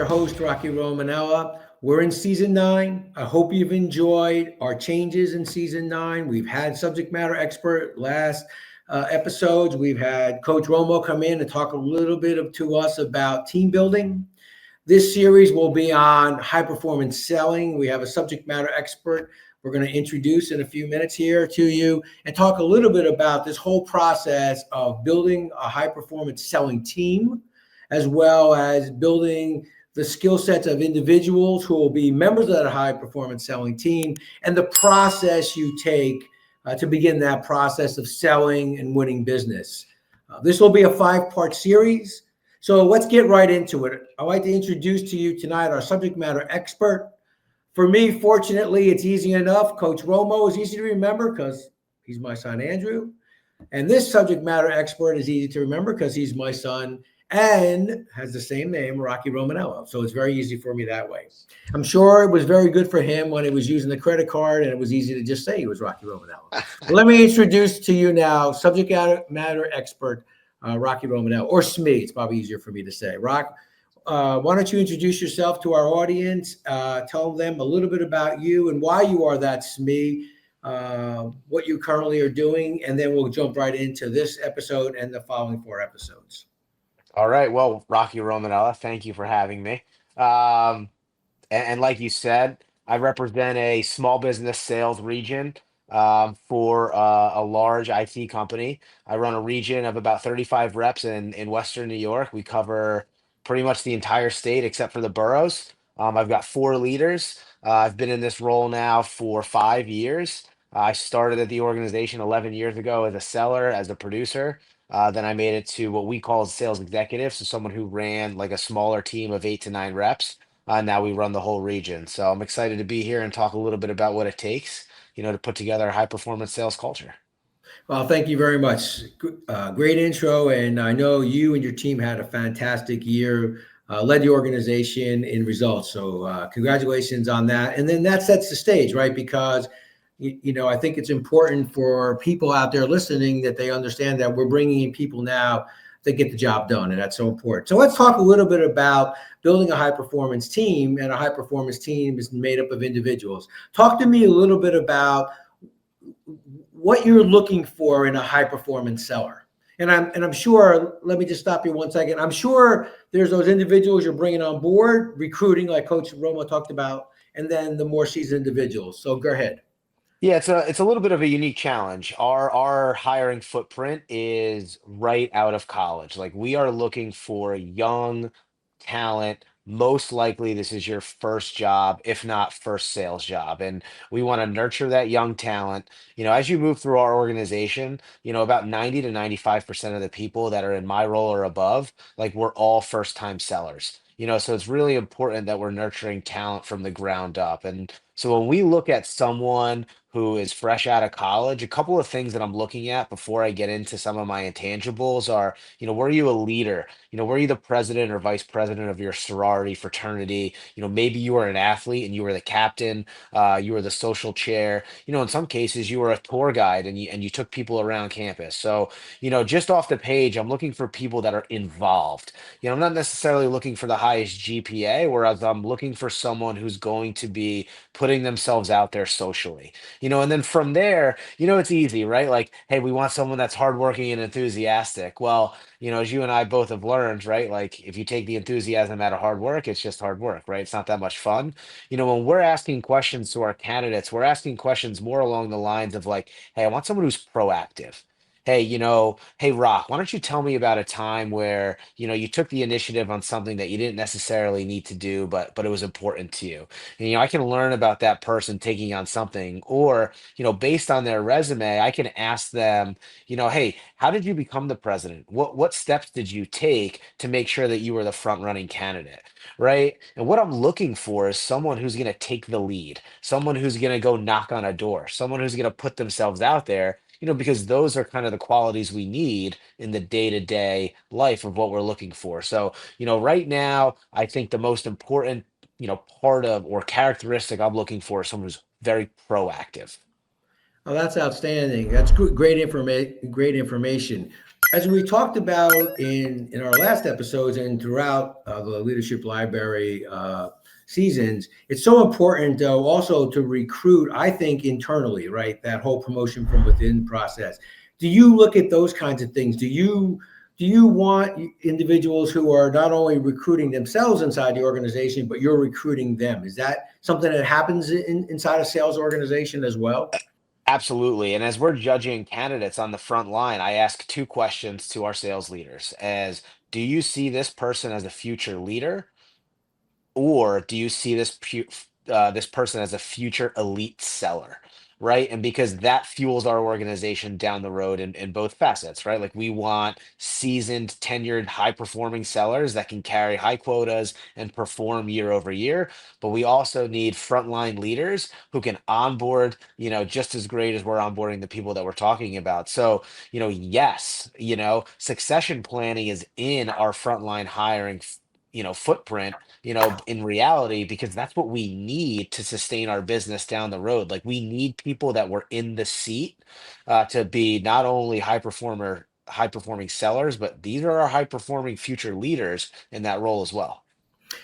your host, Rocky Romenella. We're in season 9. I hope you've enjoyed our changes in season 9. We've had subject matter expert last episodes. We've had Coach Romo come in and talk a little bit to us about team building. This series will be on high performance selling. We have a subject matter expert we're going to introduce in a few minutes here to you and talk a little bit about this whole process of building a high performance selling team, as well as building the skill sets of individuals who will be members of that high performance selling team and the process you take to begin that process of selling and winning business. This will be a 5-part series. So let's get right into it. I'd like to introduce to you tonight our subject matter expert. For me, fortunately, it's easy enough. Coach Romo is easy to remember because he's my son, Andrew. And this subject matter expert is easy to remember because he's my son and has the same name, Rocky Romanella. So it's very easy for me that way. I'm sure it was very good for him when he was using the credit card and it was easy to just say he was Rocky Romanella. But let me introduce to you now subject matter expert, Rocky Romanella, or SME. It's probably easier for me to say. Rock, why don't you introduce yourself to our audience? Tell them a little bit about you and why you are that SME, what you currently are doing, and then we'll jump right into this episode and the following 4 episodes. All right. Well, Rocky Romanella, thank you for having me. Um, and like you said, I represent a small business sales region for a large IT company. I run a region of about 35 reps in Western New York. We cover pretty much the entire state except for the boroughs. I've got 4 leaders. I've been in this role now for 5 years. I started at the organization 11 years ago as a seller, as a producer. Then I made it to what we call sales executive, so someone who ran like a smaller team of 8 to 9 reps. Now we run the whole region. So I'm excited to be here and talk a little bit about what it takes, to put together a high performance sales culture. Well, thank you very much. Great intro. And I know you and your team had a fantastic year, led the organization in results. So congratulations on that. And then that sets the stage, right? Because, I think it's important for people out there listening that they understand that we're bringing in people now that get the job done. And that's so important. So let's talk a little bit about building a high performance team. And a high performance team is made up of individuals. Talk to me a little bit about what you're looking for in a high performance seller. And I'm sure, let me just stop you 1 second. I'm sure there's those individuals you're bringing on board, recruiting like Coach Romo talked about, and then the more seasoned individuals. So go ahead. Yeah, it's a little bit of a unique challenge. Our hiring footprint is right out of college. Like we are looking for young talent. Most likely this is your first job, if not first sales job. And we want to nurture that young talent. As you move through our organization, about 90 to 95% of the people that are in my role or above, like we're all first time sellers. So it's really important that we're nurturing talent from the ground up. And so when we look at someone who is fresh out of college, a couple of things that I'm looking at before I get into some of my intangibles are, were you a leader? Were you the president or vice president of your sorority, fraternity? Maybe you were an athlete and you were the captain, you were the social chair. In some cases, you were a tour guide and you took people around campus. So, just off the page, I'm looking for people that are involved. I'm not necessarily looking for the highest GPA, whereas I'm looking for someone who's going to be putting themselves out there socially. And then from there, it's easy, right? Like, hey, we want someone that's hardworking and enthusiastic. Well, as you and I both have learned, right? Like, if you take the enthusiasm out of hard work, it's just hard work, right? It's not that much fun. When we're asking questions to our candidates, we're asking questions more along the lines of like, hey, I want someone who's proactive. Hey, hey, Rock, why don't you tell me about a time where, you took the initiative on something that you didn't necessarily need to do, but it was important to you. And, I can learn about that person taking on something, or, based on their resume, I can ask them, hey, how did you become the president? What steps did you take to make sure that you were the front running candidate? Right. And what I'm looking for is someone who's going to take the lead, someone who's going to go knock on a door, someone who's going to put themselves out there, because those are kind of the qualities we need in the day-to-day life of what we're looking for. So, right now, I think the most important part of or characteristic I'm looking for is someone who's very proactive. Oh, that's outstanding. That's great information. Great information. as we talked about in our last episodes and throughout the Leadership Library seasons, it's so important though also to recruit, I think, internally, right? That whole promotion from within process. Do you look at those kinds of things? Do you want individuals who are not only recruiting themselves inside the organization, but you're recruiting them? Is that something that happens inside a sales organization as well? Absolutely. And as we're judging candidates on the front line, I ask two questions to our sales leaders as do you see this person as a future leader? Or do you see this person as a future elite seller, right? And because that fuels our organization down the road in both facets, right? Like we want seasoned, tenured, high-performing sellers that can carry high quotas and perform year over year. But we also need frontline leaders who can onboard, just as great as we're onboarding the people that we're talking about. So, yes, succession planning is in our frontline hiring, footprint, in reality, because that's what we need to sustain our business down the road. Like we need people that were in the seat to be not only high performing sellers, but these are our high performing future leaders in that role as well.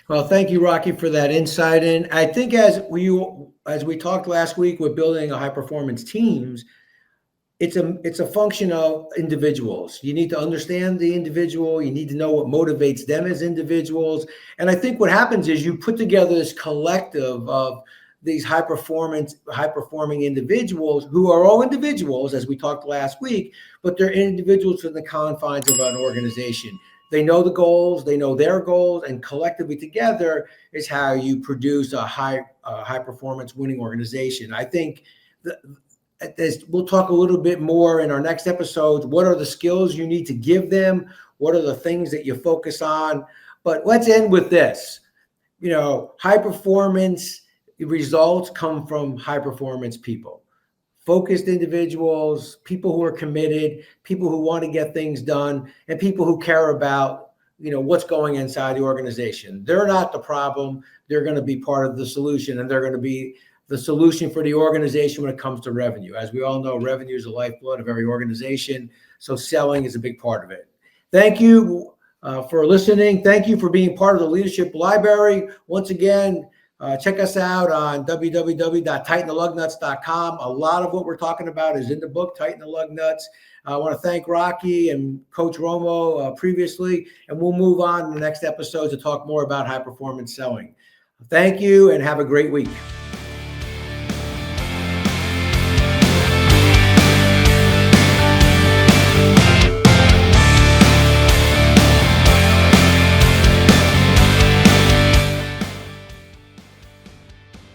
Well, thank you, Rocky, for that insight. And I think as we talked last week, with building a high performance teams, it's a function of individuals. You need to understand the individual. You need to know what motivates them as individuals. And I think what happens is you put together this collective of these high performing individuals who are all individuals, as we talked last week, but they're individuals in the confines of an organization. They know the goals, they know their goals, and collectively together is how you produce a high performance winning organization. I think we'll talk a little bit more in our next episodes. What are the skills you need to give them? What are the things that you focus on? But let's end with this. High performance results come from high performance people, focused individuals, people who are committed, people who want to get things done, and people who care about what's going inside the organization. They're not the problem. They're going to be part of the solution, and they're going to be the solution for the organization when it comes to revenue. As we all know, revenue is the lifeblood of every organization, so selling is a big part of it. Thank you for listening. Thank you for being part of the Leadership Library. Once again, check us out on www.tightentheLugnuts.com. A lot of what we're talking about is in the book, Tighten the Lug Nuts. I want to thank Rocky and Coach Romo previously, and we'll move on in the next episode to talk more about high performance selling. Thank you and have a great week.